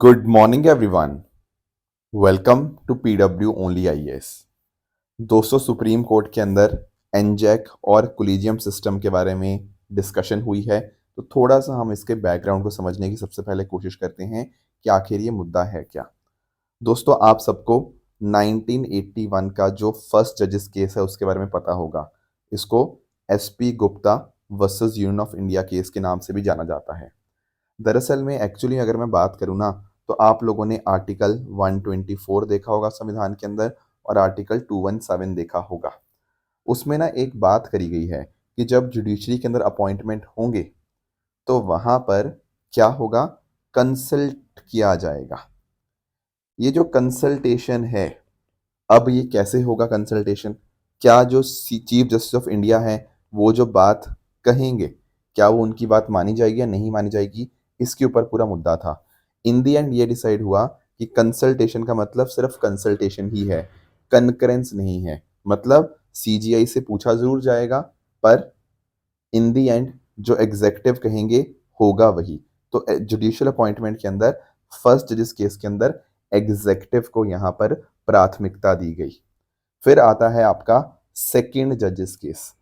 Good morning everyone. Welcome to PW only IAS. दोस्तों, supreme court के अंदर एनजैक और कोलिजियम सिस्टम के बारे में डिस्कशन हुई है। तो थोड़ा सा हम इसके बैकग्राउंड को समझने की सबसे पहले कोशिश करते हैं कि आखिर ये मुद्दा है क्या। दोस्तों, आप सबको 1981 का जो फर्स्ट जजेस केस है उसके बारे में पता होगा। इसको SP Gupta versus union of India case के नाम से भी जाना जाता है। दरअसल में एक्चुअली अगर मैं बात करूँ ना, तो आप लोगों ने आर्टिकल 124 देखा होगा संविधान के अंदर और आर्टिकल 217 देखा होगा। उसमें ना एक बात करी गई है कि जब जुडिशरी के अंदर अपॉइंटमेंट होंगे तो वहां पर क्या होगा, कंसल्ट किया जाएगा। ये जो कंसल्टेशन है, अब ये कैसे होगा कंसल्टेशन? क्या जो चीफ जस्टिस ऑफ इंडिया है वो जो बात कहेंगे, क्या वो उनकी बात मानी जाएगी या नहीं मानी जाएगी, इसके ऊपर पूरा मुद्दा था। इन दी एंड ये डिसाइड हुआ कि कंसल्टेशन का मतलब सिर्फ कंसल्टेशन ही है, कनकरेंस नहीं है। मतलब सीजीआई से पूछा जरूर जाएगा, पर इन दी एंड जो एग्जेक्टिव कहेंगे होगा वही। तो जुडिशियल अपॉइंटमेंट के अंदर फर्स्ट जजिस केस के अंदर एग्जेक्टिव को यहाँ पर प्राथमिकता दी गई। फिर आता है आपका सेकंड जजेस केस।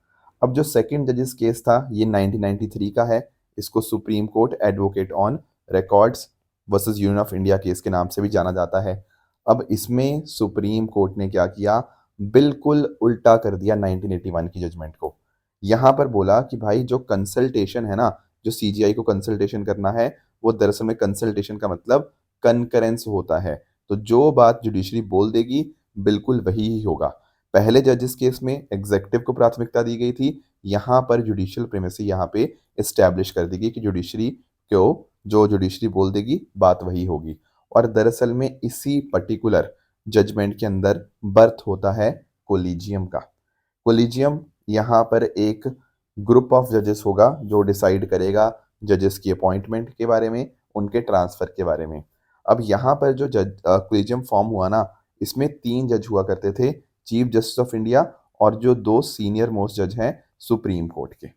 अब जो सेकंड जजेस केस था ये 1993 का है। इसको supreme court advocate on records versus union of India case के नाम से भी जाना जाता है। अब इसमें सुप्रीम कोर्ट ने क्या किया, बिल्कुल उल्टा कर दिया 1981 की जजमेंट को। यहाँ पर बोला कि भाई जो कंसल्टेशन है ना, जो सीजीआई को कंसल्टेशन करना है, वो दरअसल में कंसल्टेशन का मतलब कनकरेंस होता है। तो जो बात जुडिशरी बोल देगी बिल्कुल वही ही होगा। पहले जजेस केस में एग्जेक्टिव को प्राथमिकता दी गई थी, यहाँ पर जुडिशियल प्रीमेसी यहाँ पे एस्टैब्लिश कर दी गई कि जुडिशरी को जो जुडिशरी बोल देगी बात वही होगी। और दरअसल में इसी पर्टिकुलर जजमेंट के अंदर बर्थ होता है कोलिजियम का। कोलिजियम यहाँ पर एक ग्रुप ऑफ जजेस होगा जो डिसाइड करेगा जजेस की अपॉइंटमेंट के बारे में, उनके ट्रांसफर के बारे में। अब यहाँ पर जो जज कोलिजियम फॉर्म हुआ ना, इसमें 3 जज हुआ करते थे, चीफ जस्टिस ऑफ इंडिया और जो 2 सीनियर मोस्ट जज हैं सुप्रीम कोर्ट के।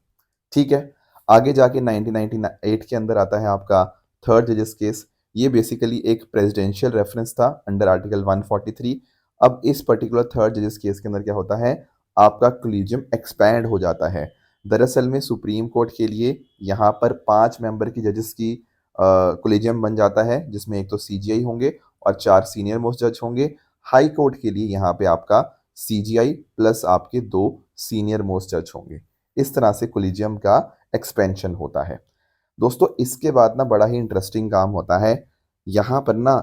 ठीक है। आगे जाके 1998 के अंदर आता है आपका थर्ड जजेस केस। ये बेसिकली एक प्रेसिडेंशियल रेफरेंस था अंडर आर्टिकल 143। अब इस पर्टिकुलर थर्ड जजेस केस के अंदर क्या होता है, आपका कोलिजियम एक्सपैंड हो जाता है। दरअसल में सुप्रीम कोर्ट के लिए यहाँ पर 5 मेंबर की जजेस की कोलिजियम बन जाता है, जिसमें एक तो सीजीआई होंगे और 4 सीनियर मोस्ट जज होंगे। हाई कोर्ट के लिए यहाँ पे आपका सीजीआई प्लस आपके 2 सीनियर मोस्ट जज होंगे। इस तरह से कोलिजियम का एक्सपेंशन होता है। दोस्तों, इसके बाद ना बड़ा ही इंटरेस्टिंग काम होता है। यहाँ पर ना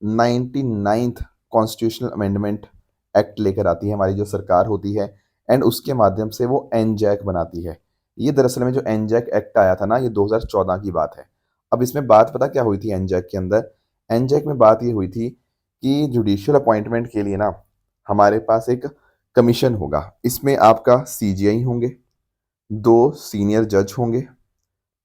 99th कॉन्स्टिट्यूशनल अमेंडमेंट एक्ट लेकर आती है हमारी जो सरकार होती है, एंड उसके माध्यम से वो एनजैक बनाती है। ये दरअसल में जो एनजैक एक्ट आया था ना, ये 2014 की बात है। अब इसमें बात पता क्या हुई थी एनजैक के अंदर? एनजैक में बात ये हुई थी कि जुडिशियल अपॉइंटमेंट के लिए ना हमारे पास एक कमीशन होगा। इसमें आपका सीजीआई होंगे, 2 सीनियर जज होंगे,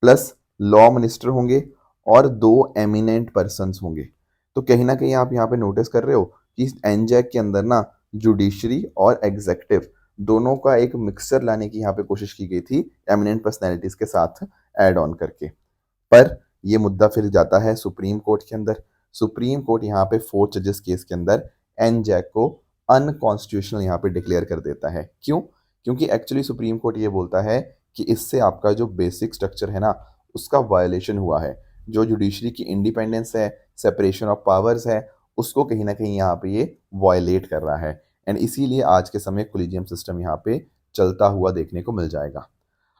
प्लस लॉ मिनिस्टर होंगे और 2 एमिनेंट पर्सन्स होंगे। तो कहीं ना कहीं आप यहाँ पे नोटिस कर रहे हो कि एनजैक के अंदर ना जुडिशरी और एग्जेक्टिव दोनों का एक मिक्सचर लाने की यहाँ पे कोशिश की गई थी, एमिनेंट पर्सनैलिटीज के साथ ऐड ऑन करके। पर ये मुद्दा फिर जाता है सुप्रीम कोर्ट के अंदर। सुप्रीम कोर्ट यहाँ पे 4 जजेस केस के अंदर एनजैक को अनकॉन्स्टिट्यूशनल यहाँ पे डिक्लेयर कर देता है। क्यों? क्योंकि एक्चुअली सुप्रीम कोर्ट ये बोलता है कि इससे आपका जो बेसिक स्ट्रक्चर है ना, उसका वायलेशन हुआ है। जो जुडिशरी की इंडिपेंडेंस है, सेपरेशन ऑफ पावर्स है, उसको कहीं ना कहीं यहाँ पे ये वायलेट कर रहा है। एंड इसीलिए आज के समय कोलिजियम सिस्टम यहाँ पे चलता हुआ देखने को मिल जाएगा।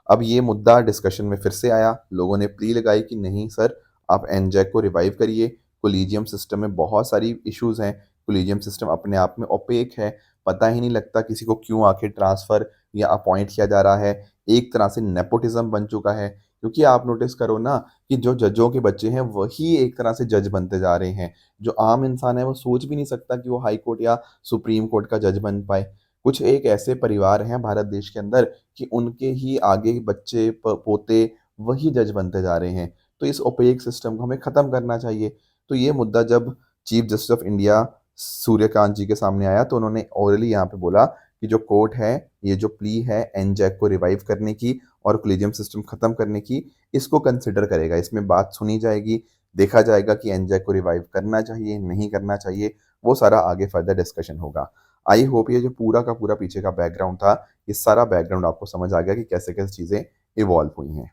अब ये मुद्दा डिस्कशन में फिर से आया, लोगों ने प्ली लगाई कि नहीं सर, आप एनजैक को रिवाइव करिए। कोलिजियम सिस्टम में बहुत सारी इश्यूज हैं, कोलिजियम सिस्टम अपने आप में ओपेक है, पता ही नहीं लगता किसी को क्यों आखिर ट्रांसफर या अपॉइंट किया जा रहा है। एक तरह से नेपोटिज्म बन चुका है, क्योंकि आप नोटिस करो ना कि जो जजों के बच्चे हैं वही एक तरह से जज बनते जा रहे हैं। जो आम इंसान है वो सोच भी नहीं सकता कि वो हाई कोर्ट या सुप्रीम कोर्ट का जज बन पाए। कुछ एक ऐसे परिवार हैं भारत देश के अंदर कि उनके ही आगे बच्चे पोते वही जज बनते जा रहे हैं। तो इस ओपेक सिस्टम को हमें ख़त्म करना चाहिए। तो ये मुद्दा जब chief justice of India Suryakant ji के सामने आया तो उन्होंने ओरली यहाँ पे बोला कि जो कोर्ट है, ये जो प्ली है एनजैक को रिवाइव करने की और कोलिजियम सिस्टम ख़त्म करने की, इसको कंसिडर करेगा, इसमें बात सुनी जाएगी। देखा जाएगा कि एनजैक को रिवाइव करना चाहिए, नहीं करना चाहिए, वो सारा आगे फर्दर डिस्कशन होगा। आई होप ये जो पूरा का पूरा पीछे का बैकग्राउंड था, ये सारा बैकग्राउंड आपको समझ आ गया कि कैसे कैसे चीज़ें इवॉल्व हुई हैं।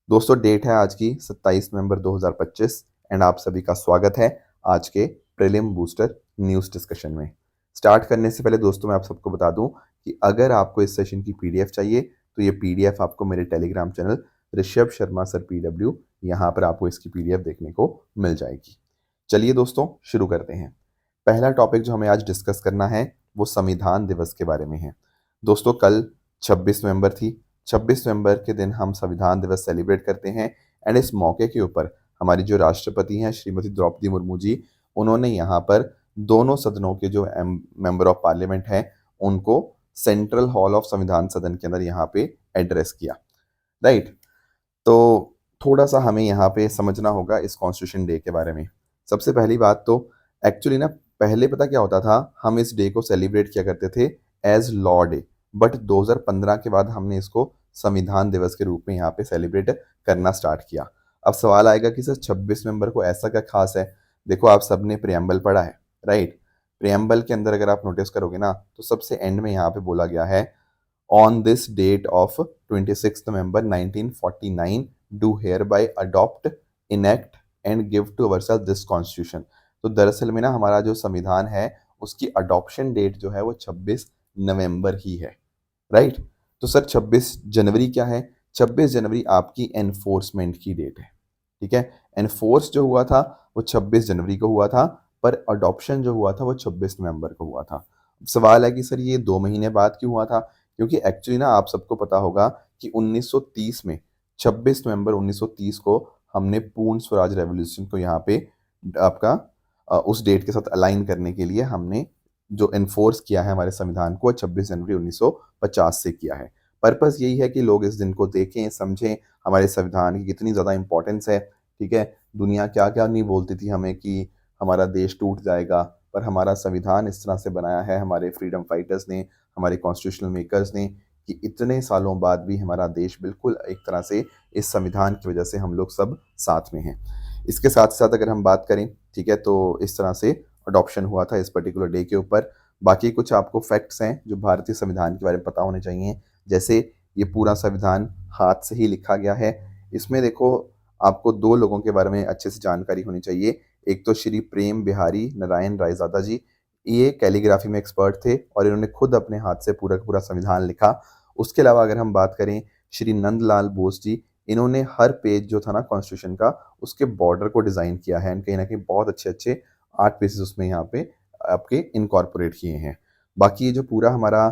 दोस्तों डेट है आज की 27 नवंबर 2025 एंड आप सभी का स्वागत है आज के प्रीलिम बूस्टर न्यूज़ डिस्कशन में। स्टार्ट करने से पहले दोस्तों मैं आप सबको बता दूं कि अगर आपको इस सेशन की पीडीएफ चाहिए तो ये पीडीएफ आपको मेरे Telegram channel Rishabh Sharma sir PW, यहाँ पर आपको इसकी पीडीएफ देखने को मिल जाएगी। चलिए दोस्तों शुरू करते हैं। पहला टॉपिक जो हमें आज डिस्कस करना है वो संविधान दिवस के बारे में है। दोस्तों कल 26 नवंबर थी। 26 नवंबर के दिन हम संविधान दिवस सेलिब्रेट करते हैं एंड इस मौके के ऊपर हमारी जो राष्ट्रपति हैं श्रीमती द्रौपदी मुर्मू जी, उन्होंने यहाँ पर दोनों सदनों के जो मेंबर ऑफ पार्लियामेंट हैं उनको सेंट्रल हॉल ऑफ संविधान सदन के अंदर यहाँ पे एड्रेस किया, राइट। तो थोड़ा सा हमें यहाँ पे समझना होगा इस कॉन्स्टिट्यूशन डे के बारे में। सबसे पहली बात तो एक्चुअली ना पहले पता क्या होता था, हम इस डे को सेलिब्रेट किया करते थे एज लॉ डे, बट 2015 के बाद हमने इसको संविधान दिवस के रूप में यहाँ पे सेलिब्रेट करना स्टार्ट किया। अब सवाल आएगा कि सर 26 नवंबर को ऐसा क्या खास है। देखो आप सबने प्रियम्बल पढ़ा है, राइट। प्रियम्बल के अंदर अगर आप नोटिस करोगे ना तो सबसे एंड में यहाँ पे बोला गया है on this date of 26th November 1949 do hereby adopt, enact and give to ourselves this constitution। तो दरअसल में ना हमारा जो संविधान है उसकी अडॉप्शन डेट जो है वो 26 नवंबर ही है, राइट। तो सर 26 जनवरी क्या है? 26 जनवरी आपकी एनफोर्समेंट की डेट है, ठीक है। एनफोर्स जो हुआ था वो 26 जनवरी को हुआ था, पर अडॉप्शन जो हुआ था वो 26 नवंबर को हुआ था। सवाल है कि सर ये 2 महीने बाद क्यों हुआ था? क्योंकि एक्चुअली ना आप सबको पता होगा कि 1930 में 26 नवंबर 1930 को हमने पूर्ण स्वराज रेवोल्यूशन को यहाँ पे आपका उस डेट के साथ अलाइन करने के लिए हमने जो एनफोर्स किया है हमारे संविधान को 26 जनवरी 1950 से किया है। पर्पस यही है कि लोग इस दिन को देखें, समझें हमारे संविधान की कितनी ज़्यादा इंपॉर्टेंस है, ठीक है। दुनिया क्या क्या नहीं बोलती थी हमें कि हमारा देश टूट जाएगा, पर हमारा संविधान इस तरह से बनाया है हमारे फ्रीडम फाइटर्स ने, हमारे कॉन्स्टिट्यूशनल मेकर्स ने, कि इतने सालों बाद भी हमारा देश बिल्कुल एक तरह से इस संविधान की वजह से हम लोग सब साथ में हैं। इसके साथ साथ अगर हम बात करें, ठीक है, तो इस तरह से अडॉप्शन हुआ था इस पर्टिकुलर डे के ऊपर। बाकी कुछ आपको फैक्ट्स हैं जो भारतीय संविधान के बारे में पता होने चाहिए, जैसे ये पूरा संविधान हाथ से ही लिखा गया है। इसमें देखो आपको दो लोगों के बारे में अच्छे से जानकारी होनी चाहिए। एक तो श्री प्रेम बिहारी नारायण रायजादा जी, ये कैलीग्राफी में एक्सपर्ट थे और इन्होंने खुद अपने हाथ से पूरा का पूरा संविधान लिखा। उसके अलावा अगर हम बात करें श्री नंदलाल बोस जी, इन्होंने हर पेज जो था ना कॉन्स्टिट्यूशन का उसके बॉर्डर को डिज़ाइन किया है एंड कहीं ना कहीं बहुत अच्छे अच्छे आर्ट पीसेस उसमें यहाँ पे आपके इनकॉर्पोरेट किए हैं। बाकी ये जो पूरा हमारा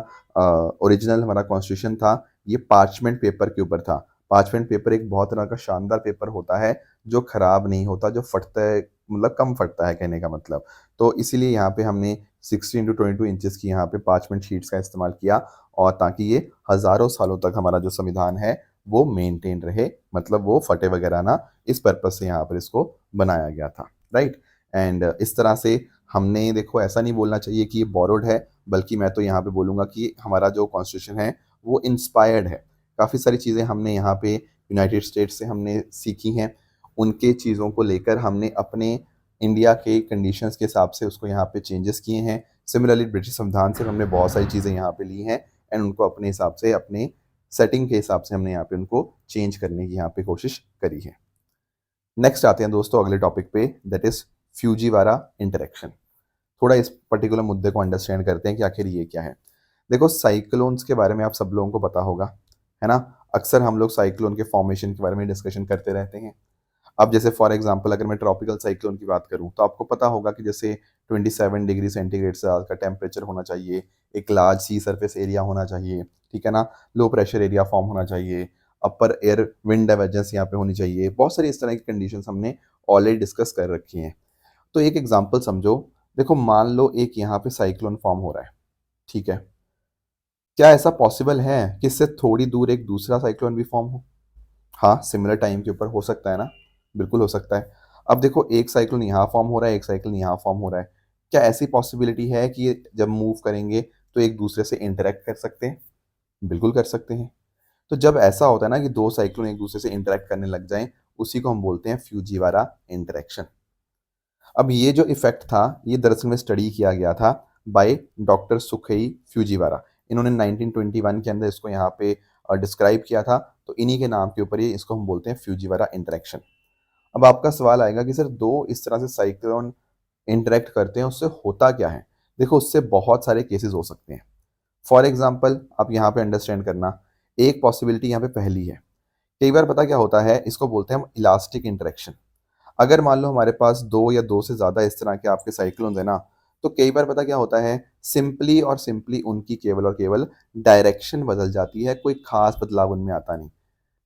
ओरिजिनल हमारा कॉन्स्टिट्यूशन था ये पार्चमेंट पेपर के ऊपर था। पार्चमेंट पेपर एक बहुत तरह का शानदार पेपर होता है जो खराब नहीं होता, जो फटता है, मतलब कम फटता है कहने का मतलब। तो इसीलिए यहाँ पे हमने 16x22 इंचेस की यहाँ पे पार्चमेंट शीट्स का इस्तेमाल किया, और ताकि ये हज़ारों सालों तक हमारा जो संविधान है वो मेंटेन रहे, मतलब वो फटे वगैरह ना, इस पर्पज से यहाँ पर इसको बनाया गया था, राइट। एंड इस तरह से हमने, देखो ऐसा नहीं बोलना चाहिए कि ये बोरोड है, बल्कि मैं तो यहाँ पे बोलूँगा कि हमारा जो कॉन्स्टिट्यूशन है वो इंस्पायर्ड है। काफ़ी सारी चीज़ें हमने यहाँ पे यूनाइटेड स्टेट्स से हमने सीखी हैं, उनके चीज़ों को लेकर हमने अपने इंडिया के कंडीशंस के हिसाब से उसको यहाँ पे चेंजेस किए हैं। सिमिलरली ब्रिटिश संविधान से हमने बहुत सारी चीज़ें यहाँ पे ली हैं एंड उनको अपने हिसाब से, अपने सेटिंग के हिसाब से हमने यहाँ पे उनको चेंज करने की यहाँ पे कोशिश करी है। नेक्स्ट आते हैं दोस्तों अगले टॉपिक पे, दैट इज़ फ्यूजीवारा इंटरेक्शन। थोड़ा इस पर्टिकुलर मुद्दे को अंडरस्टैंड करते हैं कि आखिर ये क्या है। देखो साइक्लोन्स के बारे में आप सब लोगों को पता होगा, है ना। अक्सर हम लोग साइक्लोन के फॉर्मेशन के बारे में डिस्कशन करते रहते हैं। अब जैसे फॉर एग्जांपल अगर मैं ट्रॉपिकल साइक्लोन की बात करूं तो आपको पता होगा कि जैसे 27 डिग्री सेंटीग्रेड से ज़्यादा का टेम्परेचर होना चाहिए, एक लार्ज सी सरफेस एरिया होना चाहिए, ठीक है ना, लो प्रेशर एरिया फॉर्म होना चाहिए, अपर एयर विंड डाइवर्जेंस यहाँ पे होनी चाहिए। बहुत सारी इस तरह की कंडीशंस हमने ऑलरेडी डिस्कस कर रखी हैं। तो एक एग्जांपल समझो, देखो मान लो एक यहाँ पे साइक्लोन फॉर्म हो रहा है, ठीक है। क्या ऐसा पॉसिबल है कि इससे थोड़ी दूर एक दूसरा साइक्लोन भी फॉर्म हो? हाँ, सिमिलर टाइम के ऊपर हो सकता है ना, बिल्कुल हो सकता है। अब देखो एक साइक्लोन यहाँ फॉर्म हो रहा है, एक साइक्लोन यहाँ फॉर्म हो रहा है। क्या ऐसी पॉसिबिलिटी है कि ये जब मूव करेंगे तो एक दूसरे से इंटरेक्ट कर सकते हैं? बिल्कुल कर सकते हैं। तो जब ऐसा होता है ना कि दो साइक्लोन एक दूसरे से इंटरेक्ट करने लग जाएं उसी को हम बोलते हैं फ्यूजीवारा इंटरेक्शन। अब ये जो इफेक्ट था ये दरअसल में स्टडी किया गया था बाय डॉक्टर सुखेई फ्यूजीवारा। इन्होंने 1921 के अंदर इसको यहाँ पे डिस्क्राइब किया था, तो इन्हीं के नाम के ऊपर ये इसको हम बोलते हैं फ्यूजीवारा इंटरेक्शन। अब आपका सवाल आएगा कि सर दो इस तरह से साइक्लोन इंटरेक्ट करते हैं उससे होता क्या है। देखो उससे बहुत सारे केसेस हो सकते हैं। फॉर एग्जाम्पल आप यहाँ पे अंडरस्टैंड करना, एक पॉसिबिलिटी यहाँ पे पहली है। कई बार पता क्या होता है, इसको बोलते हैं हम इलास्टिक इंटरेक्शन। अगर मान लो हमारे पास दो या दो से ज़्यादा इस तरह के आपके साइक्लोन्स है ना, तो कई बार पता क्या होता है, सिंपली और सिंपली उनकी केवल और केवल डायरेक्शन बदल जाती है, कोई खास बदलाव उनमें आता नहीं।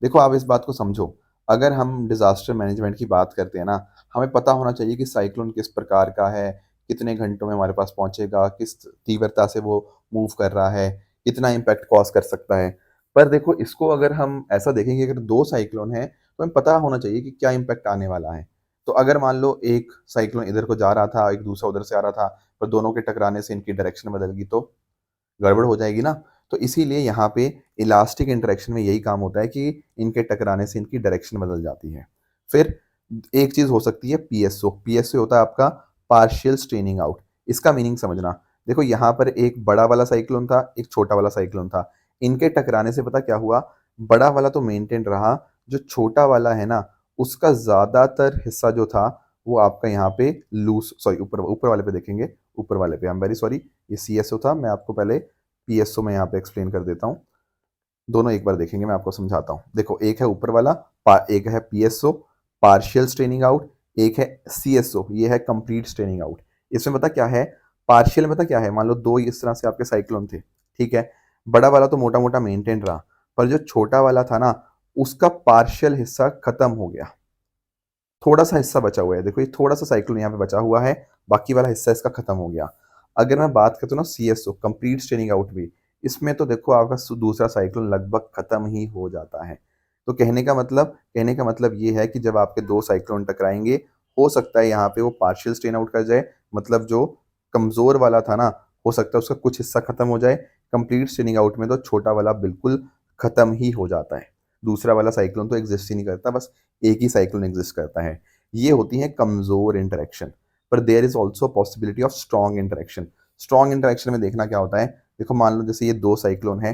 देखो आप इस बात को समझो, अगर हम डिज़ास्टर मैनेजमेंट की बात करते हैं ना, हमें पता होना चाहिए कि साइक्लोन किस प्रकार का है, कितने घंटों में हमारे पास पहुंचेगा, किस तीव्रता से वो मूव कर रहा है, कितना इम्पैक्ट कॉज कर सकता है। पर देखो इसको अगर हम ऐसा देखेंगे, अगर दो साइक्लोन है तो हमें पता होना चाहिए कि क्या इम्पैक्ट आने वाला है। तो अगर मान लो एक साइक्लोन इधर को जा रहा था, एक दूसरा उधर से आ रहा था, पर दोनों के टकराने से इनकी डायरेक्शन बदल गई तो गड़बड़ हो जाएगी ना। तो इसीलिए यहाँ पे इलास्टिक इंटरेक्शन में यही काम होता है कि इनके टकराने से इनकी डायरेक्शन बदल जाती है। फिर एक चीज़ हो सकती है पीएसओ। पीएसओ होता है आपका पार्शियल स्ट्रेनिंग आउट। इसका मीनिंग समझना, देखो यहाँ पर एक बड़ा वाला साइक्लोन था, एक छोटा वाला साइक्लोन था। इनके टकराने से पता क्या हुआ, बड़ा वाला तो मेंटेन रहा, जो छोटा वाला है ना उसका ज़्यादातर हिस्सा जो था वो आपका यहाँ पे लूज, सॉरी ऊपर ऊपर वाले पे देखेंगे, ऊपर वाले पे, आई एम वेरी सॉरी, ये सीएसओ था, मैं आपको पहले पीएसओ में यहाँ पे एक्सप्लेन कर देता हूँ। दोनों एक बार देखेंगे, मैं आपको समझाता हूँ। देखो एक है ऊपर वाला, एक है पीएसओ पार्शियल स्ट्रेनिंग आउट, एक है सीएसओ ये है कंप्लीट स्ट्रेनिंग आउट। इसमें पता क्या है, पार्शियल में पता क्या है, मान लो दो इस तरह से आपके साइक्लोन थे, ठीक है, बड़ा वाला तो मोटा मोटा मेंटेन रहा, पर जो छोटा वाला था ना उसका पार्शियल हिस्सा खत्म हो गया, थोड़ा सा हिस्सा बचा हुआ है। देखो ये थोड़ा सा साइक्लोन यहाँ पे बचा हुआ है, बाकी वाला हिस्सा इसका खत्म हो गया। अगर मैं बात करता हूँ ना सीएसओ कंप्लीट स्ट्रेनिंग आउट भी, इसमें तो देखो आपका दूसरा साइक्लोन लगभग खत्म ही हो जाता है। तो कहने का मतलब ये है कि जब आपके दो साइक्लोन टकराएंगे, हो सकता है यहाँ पे वो पार्शियल स्ट्रेन आउट कर जाए, मतलब जो कमजोर वाला था ना हो सकता है उसका कुछ हिस्सा खत्म हो जाए। कंप्लीट स्ट्रेनिंग आउट में तो छोटा वाला बिल्कुल खत्म ही हो जाता है, दूसरा वाला साइक्लोन तो एग्जिस्ट ही नहीं करता, बस एक ही साइक्लोन एग्जिस्ट करता है। ये होती है कमजोर इंटरेक्शन। पर there is also possibility of strong interaction. Strong interaction में देखना क्या होता है, देखो मान लो जैसे ये दो साइक्लोन है,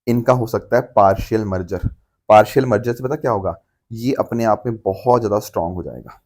इनका हो सकता है पार्शियल मर्जर। पार्शियल मर्जर से पता क्या होगा, ये अपने आप में बहुत ज्यादा स्ट्रांग हो जाएगा,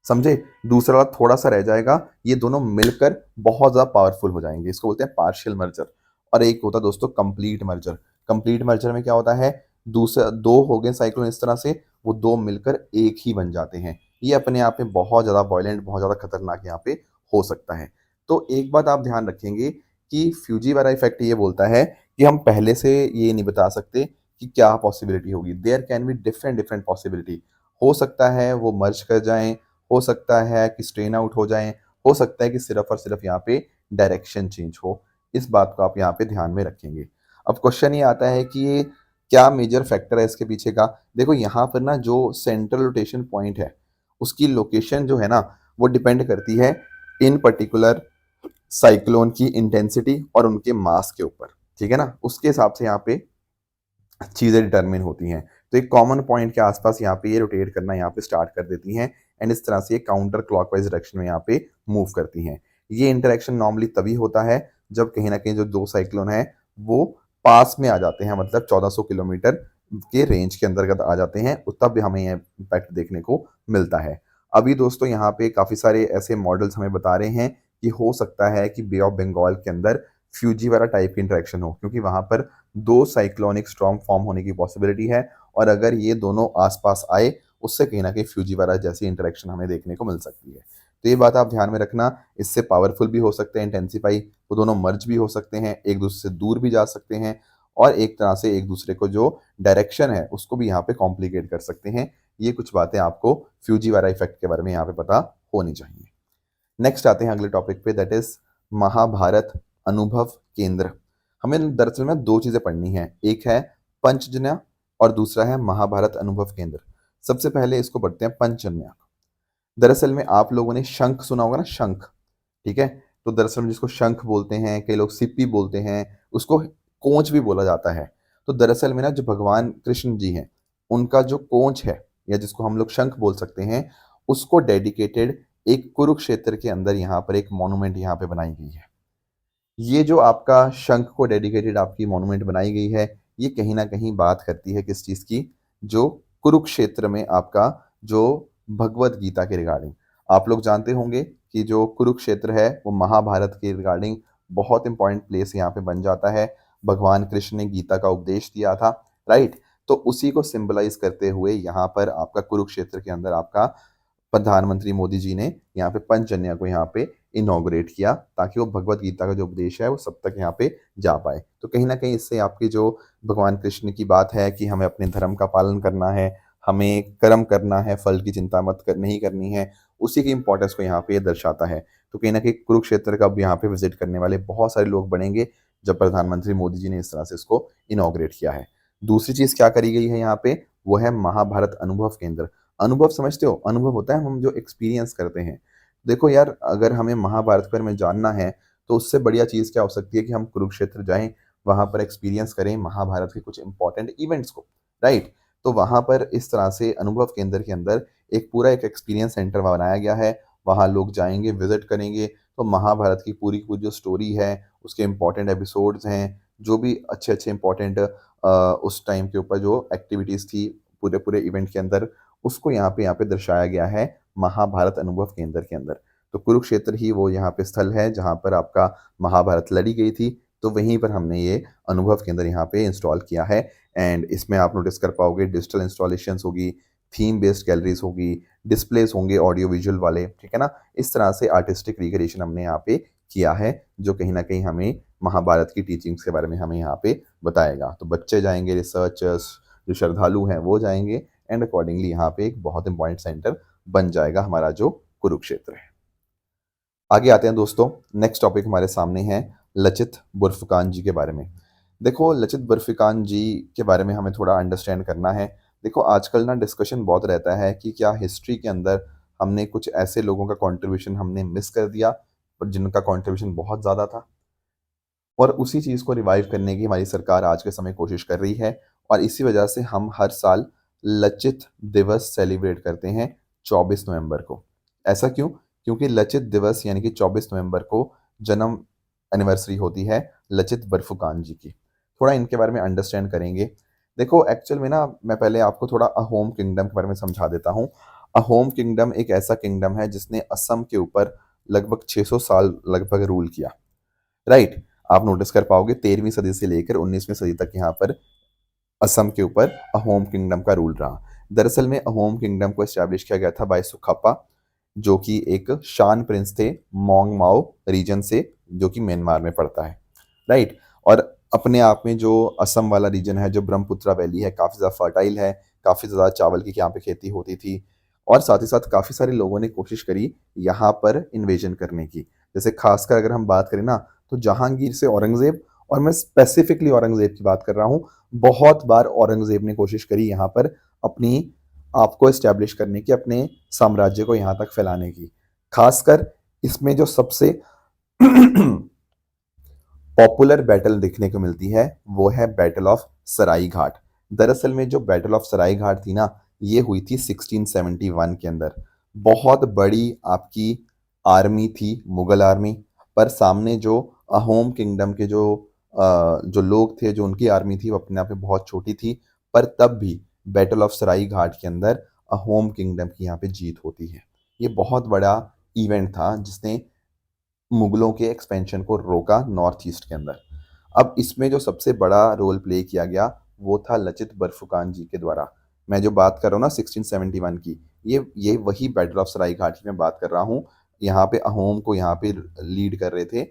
समझे, दूसरा वाला थोड़ा सा रह जाएगा, ये दोनों मिलकर बहुत ज्यादा पावरफुल हो जाएंगे, इसको बोलते हैं पार्शियल मर्जर। और एक होता है दोस्तों कंप्लीट मर्जर। कंप्लीट मर्जर में क्या होता है, दूसरा दो हो गए साइक्लोन इस तरह से, वो दो मिलकर एक ही बन जाते हैं। ये अपने आप में बहुत ज्यादा वॉयलेंट, बहुत ज्यादा खतरनाक यहाँ पे हो सकता है। तो एक बात आप ध्यान रखेंगे कि फ्यूजी वाला इफेक्ट ये बोलता है कि हम पहले से ये नहीं बता सकते कि क्या पॉसिबिलिटी होगी, there can be different different possibility. हो सकता है वो मर्ज कर जाएं, हो सकता है कि स्ट्रेन आउट हो जाएं, हो सकता है कि सिर्फ और सिर्फ यहाँ पे डायरेक्शन चेंज हो। इस बात को आप यहाँ पे ध्यान में रखेंगे। अब क्वेश्चन ये आता है कि ये क्या मेजर फैक्टर है इसके पीछे का। देखो यहाँ पर ना जो सेंट्रल रोटेशन पॉइंट है उसकी लोकेशन जो है ना वो डिपेंड करती है इन पर्टिकुलर साइक्लोन की इंटेंसिटी और उनके मास के ऊपर, ठीक है ना, उसके हिसाब से यहाँ पे चीज़ें डिटरमिन होती हैं। तो एक कॉमन पॉइंट के आसपास यहाँ पे ये रोटेट करना यहाँ पे स्टार्ट कर देती हैं, एंड इस तरह से ये काउंटर क्लॉकवाइज डायरेक्शन में यहाँ पे मूव करती हैं। ये इंटरेक्शन नॉर्मली तभी होता है जब कहीं ना कहीं जो दो साइक्लोन है वो पास में आ जाते हैं, मतलब 1400 किलोमीटर के रेंज के अंतर्गत आ जाते हैं, तब भी हमें यह इम्पैक्ट देखने को मिलता है। अभी दोस्तों यहाँ पे काफ़ी सारे ऐसे मॉडल्स हमें बता रहे हैं कि हो सकता है कि बे ऑफ बंगाल के अंदर फ्यूजी वाला टाइप की इंटरेक्शन हो, क्योंकि वहाँ पर दो साइक्लोनिक स्टॉर्म फॉर्म होने की पॉसिबिलिटी है, और अगर ये दोनों आसपास आए उससे कहीं ना कहीं फ्यूजीवारा जैसी इंटरेक्शन हमें देखने को मिल सकती है। तो ये बात आप ध्यान में रखना, इससे पावरफुल भी हो सकते हैं इंटेंसिफाई, वो दोनों मर्ज भी हो सकते हैं, एक दूसरे से दूर भी जा सकते हैं, और एक तरह से एक दूसरे को जो डायरेक्शन है उसको भी यहाँ पे कॉम्प्लिकेट कर सकते हैं। ये कुछ बातें आपको फ्यूजीवारा इफेक्ट के बारे में यहाँ पे पता होनी चाहिए। नेक्स्ट आते हैं अगले टॉपिक पे, दैट इज महाभारत अनुभव केंद्र। हमें दरअसल में दो चीजें पढ़नी है, एक है पंचजन्य और दूसरा है महाभारत अनुभव केंद्र। सबसे पहले इसको पढ़ते हैं पंचजन्य। दरअसल में आप लोगों ने शंख सुना होगा ना, शंख, ठीक है, तो दरअसल में जिसको शंख बोलते हैं, कई लोग सिप्पी बोलते हैं, उसको कोंच भी बोला जाता है। तो दरअसल में ना जो भगवान कृष्ण जी हैं उनका जो कोंच है या जिसको हम लोग शंख बोल सकते हैं, उसको डेडिकेटेड एक कुरुक्षेत्र के अंदर यहाँ पर एक मॉन्यूमेंट यहाँ पे बनाई गई है। ये जो आपका शंख को डेडिकेटेड आपकी मॉन्यूमेंट बनाई गई है, ये कहीं न कहीं बात करती है किस चीज़ की? जो कुरुक्षेत्र में आपका जो भगवद गीता के रिगार्डिंग। आप लोग जानते होंगे कि जो कुरुक्षेत्र है, वो महाभारत के रिगार्डिंग बहुत इम्पोर्टेंट प्लेस यहाँ पे बन जाता है। भगवान कृष्ण ने गीता का उपदेश दिया था, राइट? तो उसी को सिंबलाइज़ करते हुए यहाँ पर आपका कुरुक्षेत्र के अंदर आपका प्रधानमंत्री मोदी जी ने यहाँ पे पंचजन्य को यहाँ पे इनॉग्रेट किया, ताकि वो भगवत गीता का जो उपदेश है वो सब तक यहाँ पे जा पाए। तो कहीं न कहीं इससे आपकी जो भगवान कृष्ण की बात है कि हमें अपने धर्म का पालन करना है, हमें कर्म करना है, फल की चिंता मत कर नहीं करनी है, उसी की इम्पोर्टेंस को यहाँ पे ये दर्शाता है। तो कहीं न कहीं कुरुक्षेत्र का अब यहाँ पे विज़िट करने वाले बहुत सारे लोग बढ़ेंगे, जब प्रधानमंत्री मोदी जी ने इस तरह से इसको इनॉग्रेट किया है। दूसरी चीज़ क्या करी गई है यहाँ पे, वो है महाभारत अनुभव केंद्र। अनुभव समझते हो? अनुभव होता है हम जो एक्सपीरियंस करते हैं। देखो यार, अगर हमें महाभारत के बारे में जानना है, तो उससे बढ़िया चीज़ क्या हो सकती है कि हम कुरुक्षेत्र जाएँ, वहाँ पर एक्सपीरियंस करें महाभारत के कुछ इम्पोर्टेंट इवेंट्स को, राइट? तो वहाँ पर इस तरह से अनुभव केंद्र के अंदर एक पूरा एक एक्सपीरियंस सेंटर बनाया गया है। वहाँ लोग जाएँगे, विज़िट करेंगे, तो महाभारत की पूरी की पूरी जो स्टोरी है, उसके इम्पोर्टेंट एपिसोड्स हैं, जो भी अच्छे-अच्छे इम्पोर्टेंट उस टाइम के ऊपर जो एक्टिविटीज़ थी, पूरे-पूरे इवेंट के अंदर, उसको यहाँ पे दर्शाया गया है महाभारत अनुभव केंद्र के अंदर। तो कुरुक्षेत्र ही वो यहाँ पे स्थल है जहाँ पर आपका महाभारत लड़ी गई थी, तो वहीं पर हमने ये अनुभव केंद्र यहाँ पे इंस्टॉल किया है। एंड इसमें आप नोटिस कर पाओगे डिजिटल इंस्टॉलेशंस होगी, थीम बेस्ड गैलरीज़ होगी, डिस्प्लेस होंगे ऑडियो विजुअल वाले, ठीक है ना? इस तरह से आर्टिस्टिक रिक्रिएशन हमने यहाँ पे किया है, जो कहीं न कहीं हमें महाभारत की टीचिंग्स के बारे में हमें यहाँ पे बताएगा। तो बच्चे जाएँगे, रिसर्चर्स, जो श्रद्धालु हैं वो जाएँगे, एंड अकॉर्डिंगली यहाँ पे एक बहुत इंपॉर्टेंट सेंटर बन जाएगा हमारा जो कुरुक्षेत्र है। आगे आते हैं दोस्तों, नेक्स्ट टॉपिक हमारे सामने है लचित बोर्फुकान जी के बारे में। देखो, लचित बोर्फुकान जी के बारे में हमें थोड़ा अंडरस्टैंड करना है। देखो, आजकल ना डिस्कशन बहुत रहता है कि क्या हिस्ट्री के अंदर हमने कुछ ऐसे लोगों का कंट्रीब्यूशन हमने मिस कर दिया, पर जिनका कंट्रीब्यूशन बहुत ज़्यादा था, और उसी चीज़ को रिवाइव करने की हमारी सरकार आज के समय कोशिश कर रही है, और इसी वजह से हम हर साल लचित दिवस सेलिब्रेट करते हैं 24 नवंबर को। ऐसा क्यों? क्योंकि लचित दिवस यानी कि 24 नवंबर को जन्म एनिवर्सरी होती है लचित बर्फुकान जी की। थोड़ा इनके बारे में अंडरस्टैंड करेंगे। देखो, एक्चुअल में ना मैं पहले आपको थोड़ा अहोम किंगडम के बारे में समझा देता हूँ। अहोम किंगडम एक ऐसा किंगडम है जिसने असम के ऊपर लगभग 600 साल लगभग रूल किया। राइट? आप नोटिस कर पाओगे 13वीं सदी से लेकर 19वीं सदी तक यहाँ पर असम के ऊपर अहोम किंगडम का रूल रहा। दरअसल में अहोम किंगडम को एस्टैब्लिश किया गया था बाय सुखप्पा, जो कि एक शान प्रिंस थे मोंग माओ रीजन से, जो कि म्यांमार में पड़ता है, राइट? और अपने आप में जो असम वाला रीजन है, जो ब्रह्मपुत्रा वैली है, काफ़ी ज़्यादा फर्टाइल है, काफ़ी ज़्यादा चावल की यहाँ पे खेती होती थी, और साथ ही साथ काफ़ी सारे लोगों ने कोशिश करी यहाँ पर इन्वेजन करने की। जैसे खासकर अगर हम बात करें ना, तो जहांगीर से औरंगज़ेब, और मैं स्पेसिफिकली औरंगज़ेब की बात कर रहा हूँ, बहुत बार औरंगज़ेब ने कोशिश करी यहाँ पर अपनी आप को एस्टैब्लिश करने की, अपने साम्राज्य को यहाँ तक फैलाने की। खासकर इसमें जो सबसे पॉपुलर बैटल देखने को मिलती है, वो है बैटल ऑफ सराई घाट। दरअसल में जो बैटल ऑफ सराई घाट थी ना, ये हुई थी 1671 के अंदर। बहुत बड़ी आपकी आर्मी थी, मुगल आर्मी, पर सामने जो अहोम किंगडम के जो लोग थे, जो उनकी आर्मी थी, वो अपने आप में बहुत छोटी थी, पर तब भी बैटल ऑफ सराई घाट के अंदर अहोम किंगडम की यहाँ पे जीत होती है। ये बहुत बड़ा इवेंट था जिसने मुगलों के एक्सपेंशन को रोका नॉर्थ ईस्ट के अंदर। अब इसमें जो सबसे बड़ा रोल प्ले किया गया, वो था लचित बर्फुकान जी के द्वारा। मैं जो बात कर रहा हूँ ना 1671 की, ये वही बैटल ऑफ सराई घाट की मैं बात कर रहा हूँ। यहाँ पे अहोम को यहाँ पे लीड कर रहे थे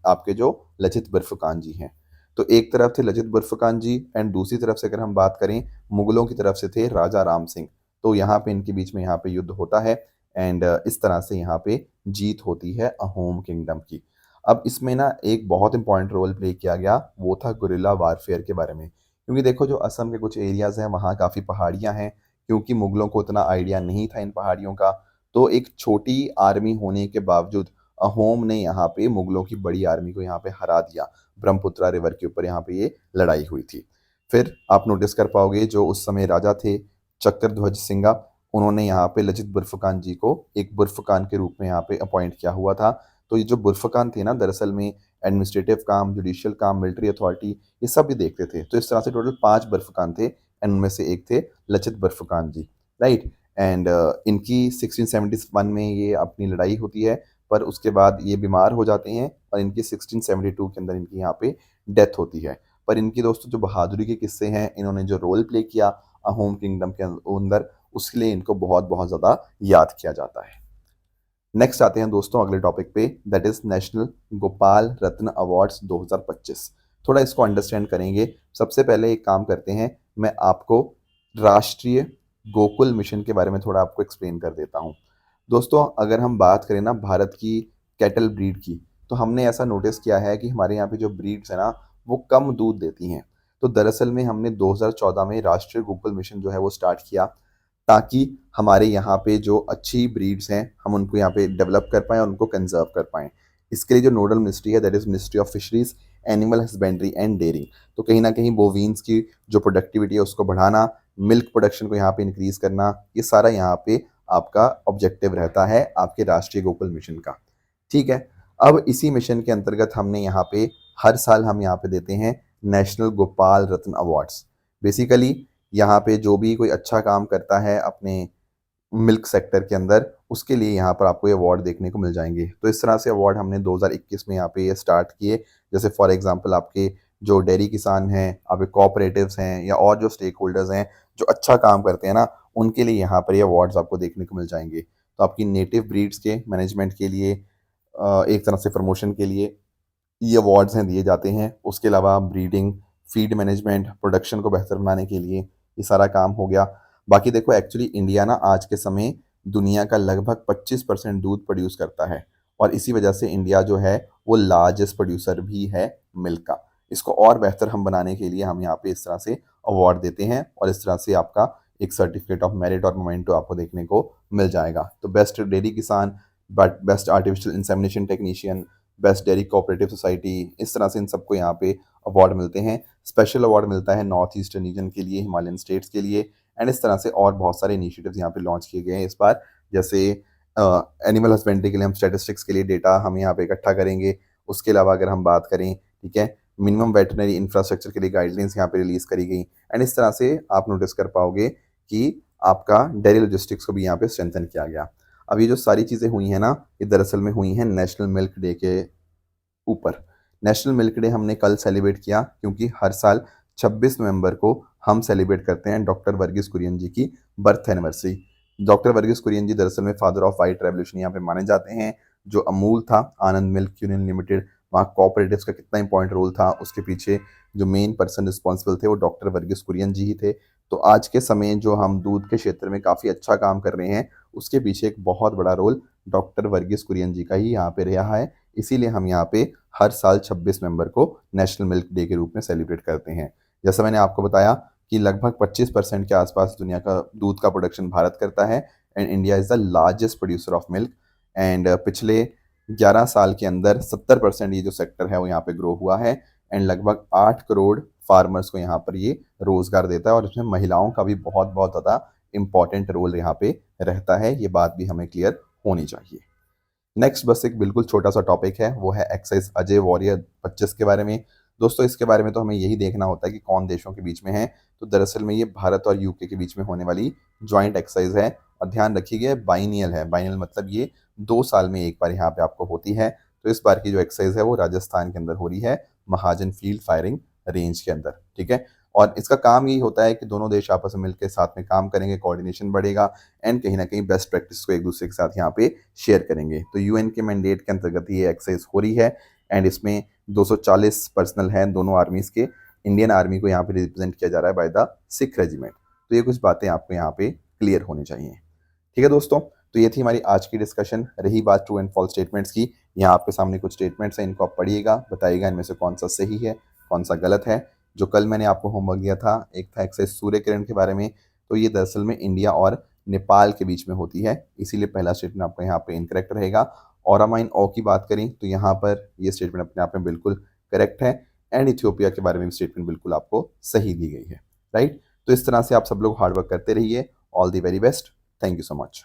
आपके जो लचित बर्फुकान जी हैं। तो एक तरफ थे लचित बर्फुकान जी, एंड दूसरी तरफ से अगर हम बात करें, मुगलों की तरफ से थे राजा राम सिंह। तो यहाँ पे इनके बीच में यहाँ पे युद्ध होता है, एंड इस तरह से यहाँ पे जीत होती है अहोम किंगडम की। अब इसमें ना एक बहुत इंपॉर्टेंट रोल प्ले किया गया, वो था गुरिल्ला वारफेयर के बारे में। क्योंकि देखो, जो असम के कुछ एरियाज़ हैं, वहाँ काफ़ी पहाड़ियाँ हैं, क्योंकि मुगलों को उतना आइडिया नहीं था इन पहाड़ियों का, तो एक छोटी आर्मी होने के बावजूद अहोम ने यहाँ पे मुगलों की बड़ी आर्मी को यहाँ पे हरा दिया। ब्रह्मपुत्रा रिवर के ऊपर यहाँ पे ये लड़ाई हुई थी। फिर आप नोटिस कर पाओगे, जो उस समय राजा थे चक्कर ध्वज सिंघा, उन्होंने यहाँ पे लचित बुरफ़ुकान जी को एक बुरफ़ुकान के रूप में यहाँ पे अपॉइंट किया हुआ था। तो ये जो बुरफ़ुकान थे ना, दरअसल में एडमिनिस्ट्रेटिव काम, जुडिशियल काम, मिलिट्री अथॉरिटी, ये सब भी देखते थे। तो इस तरह से टोटल 5 बुरफ़ुकान थे एंड उनमें से एक थे लचित बुरफ़ुकान जी, राइट? एंड इनकी 1671 में ये अपनी लड़ाई होती है, पर उसके बाद ये बीमार हो जाते हैं और इनकी 1672 के अंदर इनकी यहाँ पे डेथ होती है। पर इनकी दोस्तों जो बहादुरी के किस्से हैं, इन्होंने जो रोल प्ले किया अहोम किंगडम के अंदर, उसके लिए इनको बहुत-बहुत ज़्यादा याद किया जाता है। नेक्स्ट आते हैं दोस्तों अगले टॉपिक पे, that is national Gopal Ratna awards 2025। थोड़ा इसको अंडरस्टैंड करेंगे। सबसे पहले एक काम करते हैं, मैं आपको राष्ट्रीय गोकुल मिशन के बारे में थोड़ा आपको एक्सप्लेन कर देता हूँ। दोस्तों अगर हम बात करें ना भारत की कैटल ब्रीड की, तो हमने ऐसा नोटिस किया है कि हमारे यहाँ पे जो ब्रीड्स है ना, वो कम दूध देती हैं। तो दरअसल में हमने 2014 में राष्ट्रीय गोकुल मिशन जो है वो स्टार्ट किया, ताकि हमारे यहाँ पे जो अच्छी ब्रीड्स हैं हम उनको यहाँ पे डेवलप कर पाएँ और उनको कंजर्व कर पाएँ। इसके लिए जो नोडल मिनिस्ट्री है that is ministry of fisheries, animal husbandry and dairying. तो कहीं न कहीं बोवीन्स की जो प्रोडक्टिविटी है उसको बढ़ाना, मिल्क प्रोडक्शन को यहाँ पे इंक्रीज़ करना, ये सारा यहाँ पे आपका ऑब्जेक्टिव रहता है आपके राष्ट्रीय गोकुल मिशन का। ठीक है? अब इसी मिशन के अंतर्गत हमने यहाँ पे हर साल हम यहाँ पे देते हैं नेशनल गोपाल रत्न अवार्ड्स। बेसिकली यहाँ पे जो भी कोई अच्छा काम करता है अपने मिल्क सेक्टर के अंदर, उसके लिए यहाँ पर आपको ये अवार्ड देखने को मिल जाएँगे। तो इस तरह से अवार्ड हमने 2021 में यहाँ पे ये स्टार्ट किए। जैसे फॉर एग्ज़ाम्पल आपके जो डेयरी किसान हैं, आपके कोऑपरेटिव्स हैं या और जो स्टेक होल्डर्स हैं, जो अच्छा काम करते हैं ना, उनके लिए यहाँ पर ये अवार्ड्स आपको देखने को मिल जाएँगे। तो आपकी नेटिव ब्रीड्स के मैनेजमेंट के लिए एक तरह से प्रमोशन के लिए ये अवार्ड्स हैं दिए जाते हैं। उसके अलावा ब्रीडिंग, फीड मैनेजमेंट, प्रोडक्शन को बेहतर बनाने के लिए ये सारा काम हो गया। बाकी देखो एक्चुअली इंडिया ना आज के समय दुनिया का लगभग 25% दूध प्रोड्यूस करता है और इसी वजह से इंडिया जो है वो लार्जेस्ट प्रोड्यूसर भी है मिल्क का। इसको और बेहतर हम बनाने के लिए हम यहाँ पे इस तरह से अवार्ड देते हैं और इस तरह से आपका एक सर्टिफिकेट ऑफ मेरिट और मोमेंटो आपको देखने को मिल जाएगा। तो बेस्ट डेयरी किसान, but best artificial insemination technician, best dairy cooperative society, इस तरह से इन सबको यहाँ पे अवार्ड मिलते हैं। स्पेशल अवार्ड मिलता है नॉर्थ ईस्टर्न रीजन के लिए, हिमालयन स्टेट्स के लिए एंड इस तरह से और बहुत सारे इनिशिएटिव्स यहाँ पे लॉन्च किए गए हैं इस बार। जैसे एनिमल हस्बेंड्री के लिए हम स्टैटिस्टिक्स के लिए डेटा हम यहाँ पे इकट्ठा करेंगे। उसके अलावा अगर हम बात करें, ठीक है, मिनिमम वेटरनरी इंफ्रास्ट्रक्चर के लिए गाइडलाइंस यहाँ पे रिलीज़ करी गई एंड इस तरह से आप नोटिस कर पाओगे कि आपका डेयरी लॉजिस्टिक्स को भी यहाँ पे स्ट्रेंथन किया गया। अब ये जो सारी चीज़ें हुई हैं ना, ये दरअसल में हुई हैं नेशनल मिल्क डे के ऊपर। नेशनल मिल्क डे हमने कल सेलिब्रेट किया क्योंकि हर साल 26 नवंबर को हम सेलिब्रेट करते हैं डॉक्टर वर्गीस कुरियन जी की birth anniversary. Doctor Verghese Kurien ji दरअसल में फादर ऑफ व्हाइट रेवोल्यूशन यहाँ पे माने जाते हैं। जो अमूल था, आनंद मिल्क यूनियन लिमिटेड, वहाँ कोऑपरेटिव्स का कितना इंपॉर्टेंट रोल था, उसके पीछे जो मेन पर्सन रिस्पॉन्सिबल थे वो डॉक्टर वर्गीस कुरियन जी ही थे। तो आज के समय जो हम दूध के क्षेत्र में काफ़ी अच्छा काम कर रहे हैं, उसके पीछे एक बहुत बड़ा रोल डॉक्टर वर्गीस कुरियन जी का ही यहाँ पे रहा है। इसीलिए हम यहाँ पे हर साल 26 नवंबर को नेशनल मिल्क डे के रूप में सेलिब्रेट करते हैं। जैसा मैंने आपको बताया कि लगभग 25% के आसपास दुनिया का दूध का प्रोडक्शन भारत करता है and India is the largest producer of milk and पिछले 11 साल के अंदर 70% ये जो सेक्टर है वो यहाँ पे ग्रो हुआ है एंड लगभग 8 करोड़ फार्मर्स को यहाँ पर ये रोजगार देता है और इसमें महिलाओं का भी बहुत बहुत ज़्यादा इंपॉर्टेंट रोल यहाँ पे रहता है। ये बात भी हमें क्लियर होनी चाहिए। नेक्स्ट बस एक बिल्कुल छोटा सा टॉपिक है, वो है एक्सरसाइज अजय वॉरियर 25 के बारे में। दोस्तों इसके बारे में तो हमें यही देखना होता है कि कौन देशों के बीच में है। तो दरअसल में ये भारत और यूके के बीच में होने वाली जॉइंट एक्सरसाइज है और ध्यान रखिएगा बाइनियल है। बाइनियल मतलब ये 2 साल में एक बार यहाँ पे आपको होती है। तो इस बार की जो एक्सरसाइज है वो राजस्थान के अंदर हो रही है, महाजन फील्ड फायरिंग रेंज के अंदर, ठीक है। और इसका काम यही होता है कि दोनों देश आपस में मिलकर साथ में काम करेंगे, कोऑर्डिनेशन बढ़ेगा एंड कहीं ना कहीं बेस्ट प्रैक्टिस को एक दूसरे के साथ यहाँ पे शेयर करेंगे। तो यूएन के मैंडेट के अंतर्गत ये एक्सरसाइज हो रही है एंड इसमें 240 पर्सनल हैं दोनों आर्मीज के। इंडियन आर्मी को यहाँ पे रिप्रेजेंट किया जा रहा है बाय द सिख रेजिमेंट। तो ये कुछ बातें आपको यहाँ पे क्लियर होनी चाहिए। ठीक है दोस्तों, तो ये थी हमारी आज की डिस्कशन। रही बात ट्रू एंड फॉल्स स्टेटमेंट्स की, यहाँ आपके सामने कुछ स्टेटमेंट्स हैं, इनको आप पढ़िएगा, बताइएगा इनमें से कौन सा सही है कौन सा गलत है। जो कल मैंने आपको होमवर्क दिया था, एक था एक्सरसाइज सूर्य किरण के बारे में, तो ये दरअसल में इंडिया और नेपाल के बीच में होती है, इसीलिए पहला स्टेटमेंट आपका यहाँ पे इनकरेक्ट रहेगा। ऑरामाइन ओ की बात करें तो यहाँ पर ये स्टेटमेंट अपने आप में बिल्कुल करेक्ट है एंड इथियोपिया के बारे में स्टेटमेंट बिल्कुल आपको सही दी गई है, राइट। तो इस तरह से आप सब लोग हार्ड वर्क करते रहिए। All the very best. Thank you so much.